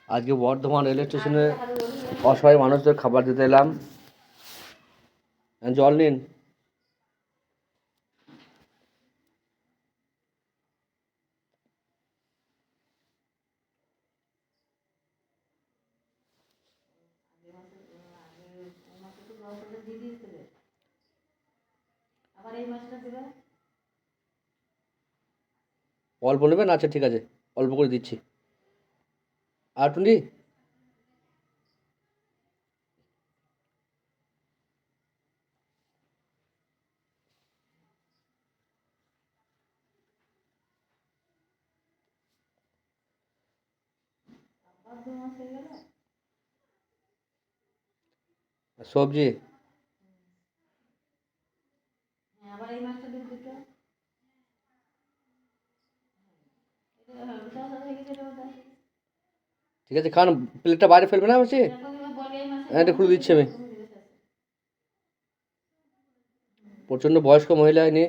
আজকে বর্ধমান রেল স্টেশনে অসহায় মানুষদের খাবার দিতে এলাম। জল নিন। অল্প নেবেন? আচ্ছা ঠিক আছে, অল্প করে দিচ্ছি। আর টুনি, সবজি ঠিক আছে, খান। প্লেটটা বাইরে ফেলবে না বলছি। হ্যাঁ, এটা খুলে দিচ্ছি আমি। প্রচণ্ড বয়স্ক মহিলা ইনি।